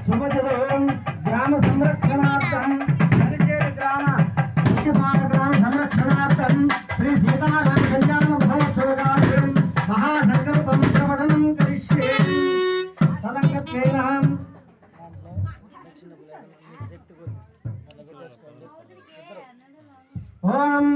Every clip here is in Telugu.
శుభదినం గ్రామ సంరక్షణార్థం గ్రామ సంరక్షణార్థం శ్రీ సీతారామ కళ్యాణ మహోత్సవకాలే మహాసంకల్పం ప్రవటనం కరిష్యే తదంగత్వేన ఓం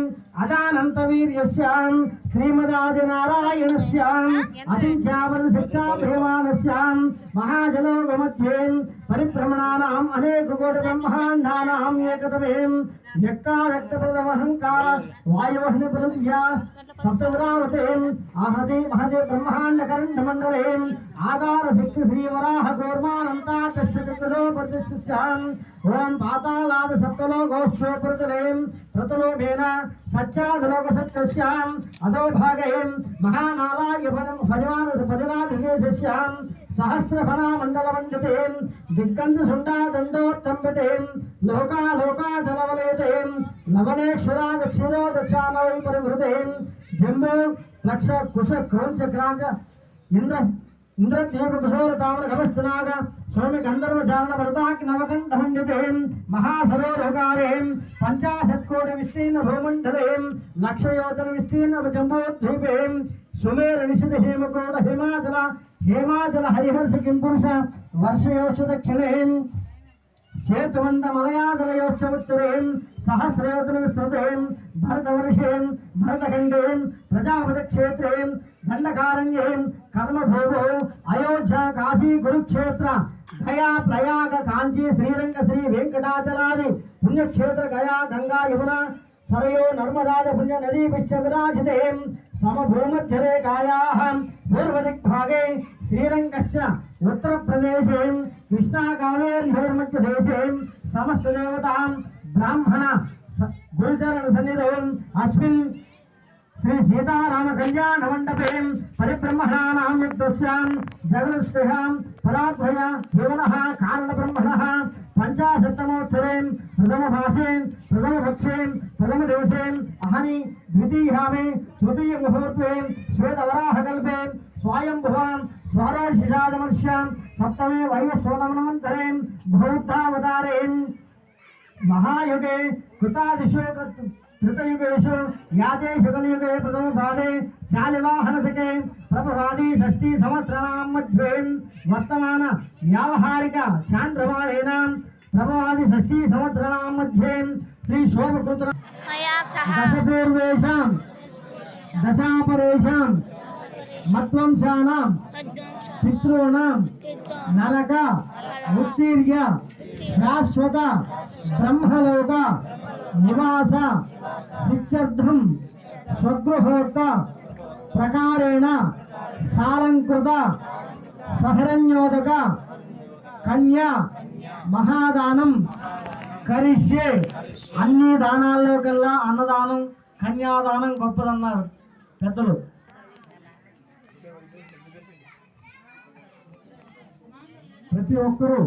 అదానంతవీర్యస్యాం శ్రీమదాదినారాయణస్యాం అతిచావనశక్తాభ్యమానస్యాం మహాజలోగమధ్యేం పరిభ్రమణానాం అనేకకోటి బ్రహ్మాండానాం ఏకతమేం వ్యక్తావ్యక్తప్రదమహంకార వాయువహ్నిపృథివ్యా సప్తమరావతేం ఆహదే మహదే బ్రహ్మాండకరండమండలేం ఆధారశక్తి శ్రీవరాహ కూర్మానంతాకష్టకృతో ప్రతిష్ఠిత్యాం ఓం పాతాళాద సప్తలోకోశ్వోపృతలేం ప్రతలోభేన సత్యాదలోకసత్యస్యాం అధోభాగేం మహానాలాయ పరిమానసపరిరాధికేశస్యాం సహస్రఫణామండలమండితేం దిగ్గంధసుండాదండోత్తంబితేం లోకాలోకాచలవలేతేం లవనేక్షురాదక్షిరో దక్షానవై పరివృతేం జంబో లక్ష కుశ క్రౌంచ క్రాంక ఇంద్రద్వీప కుశోర తామర గమస్తునాగ సౌమ్య గంధర్వ చారణ భరతాకి నవకంఠమండితేం మహాసరోరకారేం పంచాశత్కోటి విస్తీర్ణ భూమండలేం లక్షయోజన విస్తీర్ణ జంబోద్వీపేం సుమేర నిశిత హేమకోట హేమాచల హరిహర్ష కింపురుష వర్షయోష దక్షిణేం సేతువంత మలయాదలయోశ్చోత్తరేం సహస్రయోజన విస్తృతేం భరతవర్షేం భరతఖండేం ప్రజాపతిక్షేత్రేం దండకారణ్యేం కర్మభూమో అయోధ్య కాశీ కురుక్షేత్ర గయా ప్రయాగ కాంచీ శ్రీరంగ శ్రీ వెంకటాచలాది పుణ్యక్షేత్ర గయా గంగా యమున సరయో నర్మదాద పుణ్య నదీ విశ్వ విరాజితేం సమభూమధ్యరేఖాయాః పూర్వదిగ్భాగే శ్రీరంగస్య ఉత్తరప్రదేశేం కృష్ణా కావేర్యోర్మధ్యదేశేం సమస్త దేవతాం బ్రాహ్మణ గురుచరణ సన్నిధౌం అస్మిన్ శ్రీ సీతారామ కళ్యాణ మండపేం పరిబ్రహ్మణానాం యుక్తస్యాం జగదృష్టిహాం పరాద్వయ జీవనః కారణ బ్రహ్మణః పంచాశత్తమోత్సరేం ప్రథమ భాసేం ప్రథమ భక్షేం ప్రథమ దివసేం అహని ద్వితీయామే తృతీయ ముహూర్త్వేం శ్వేతవరాహకల్పేం స్వయంభువాం స్వరోషిషాదమర్ష్యాం సప్తమే వైవస్వతమనంతరేం బౌద్ధావతారేం మహాయుగే కృతాదిశోక త్రితయుగేషు యాదేషు కలియుగే ప్రథమ పాదే శాలివాహనసకే ప్రభవాది షష్ఠీ సంవత్సరాణాం మధ్యే వర్తమాన వ్యావహారిక చాంద్రమాణేన ప్రభవాది షష్ఠీ సంవత్సరాణాం మధ్యే శ్రీ శోభకృత దశపూర్వేషాం దశాపరేషాం మధ్వంశానాం పితॄణాం నరక ఉత్తీర్య శాశ్వత బ్రహ్మలోక నివాస శిత్యర్థం స్వగృహోక్త ప్రకారేణ సాలంకృత సహరణ్యోదక కన్యా మహాదానం కరిష్యే. అన్ని దానాల్లో కల్లా అన్నదానం కన్యాదానం గొప్పదన్నారు పెద్దలు. ప్రతి ఒక్కరూ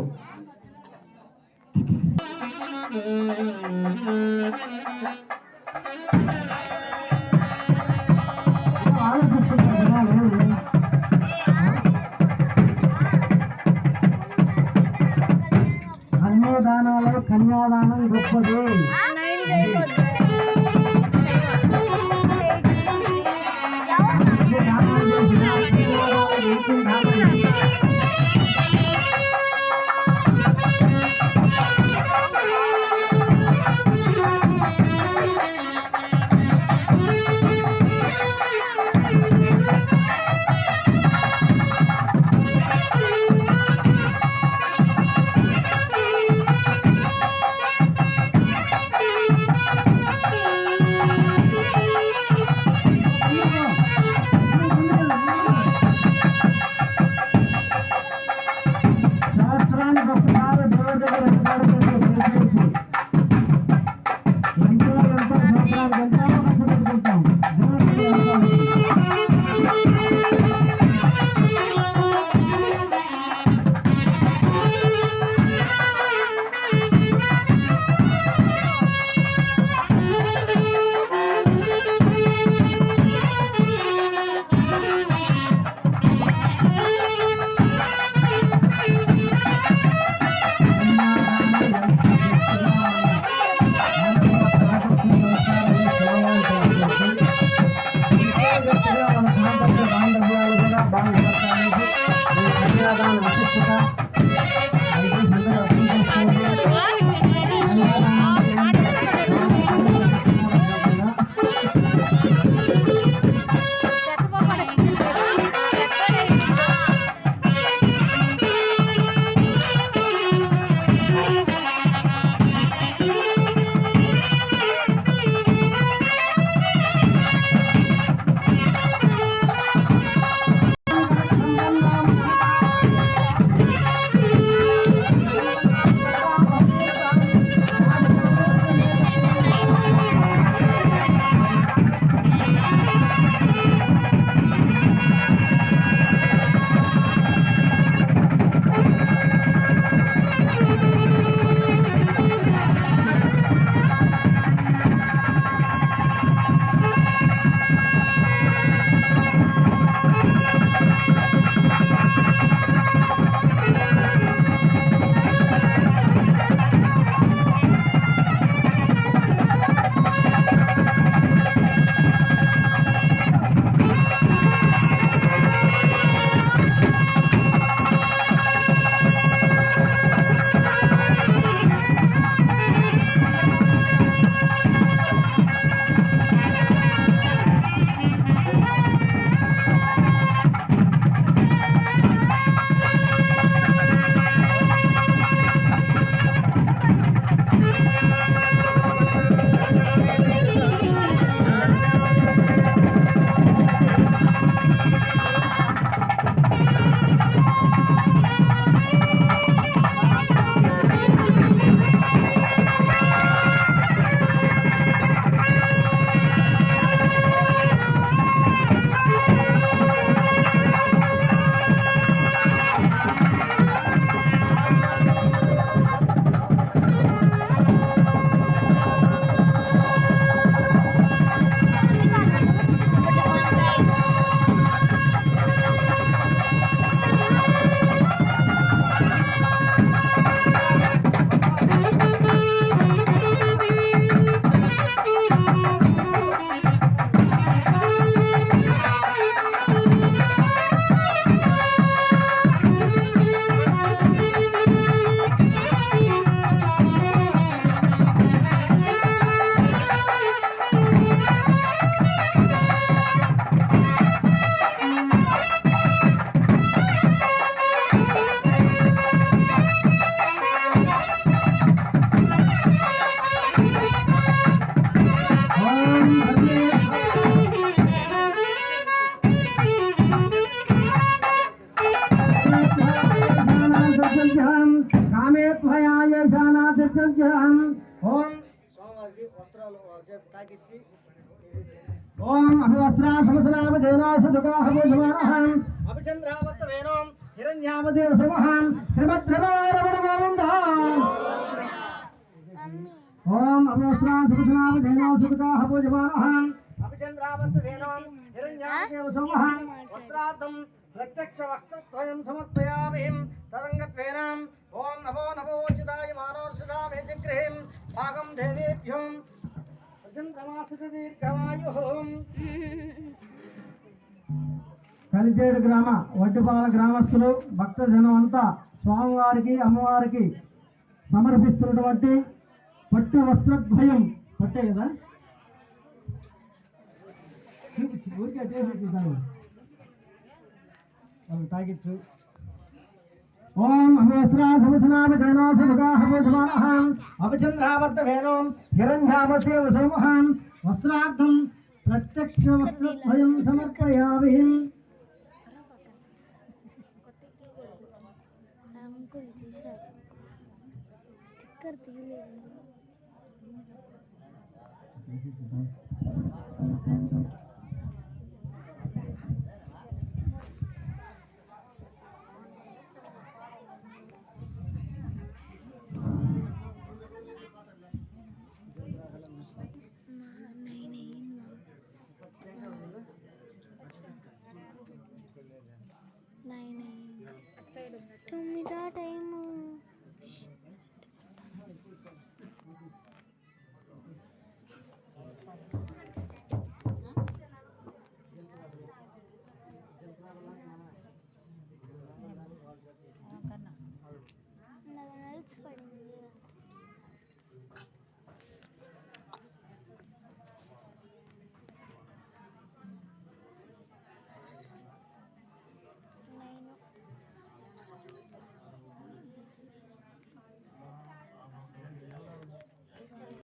ఆలోచిస్తున్నారు. అన్నదానాలు కన్యాదానం గొప్పది. ఆసక్తిగా దయచేసి అందరూ అర్థం చేసుకోండి. ఓం అభివస్త్రా సమసనామ దేనాశ దుఃఖాహమో ధమానహం అభిచంద్రావత్త వేణోం హిరణ్యామదేవ సమహం శ్రీమద్రమారమణ గోవింద ఓం అభివస్త్రా సమసనామ దేనాశ దుఃఖాహమో ధమానహం అభిచంద్రావత్త వేణోం హిరణ్యామదేవ సమహం వస్త్రార్థం ప్రత్యక్ష వస్త్రద్వయం సమర్పయామి తదంగత్వేనం ఓం నమో నమోచితాయ మానోర్షుదామే చక్రహిం భాగం దేవేభ్యం కలిచేడు గ్రామ వడ్డిపాల గ్రామస్తులు భక్తజనం అంతా స్వామివారికి అమ్మవారికి సమర్పిస్తున్నటువంటి పట్టు వస్త్రద్వయం పట్టే కదా ఊరికే చేసేసి తాగిచ్చు ఓం అభివస్త్రా సమసనామ దేనాశ దుఃఖాహమో ధమానహం అభిచంద్రావర్త వేణోం హిరణ్యామదేవ సమహం వస్త్రార్థం ప్రత్యక్ష వస్త్రద్వయం సమర్పయామి స్టిక్కర్ తీయలేదు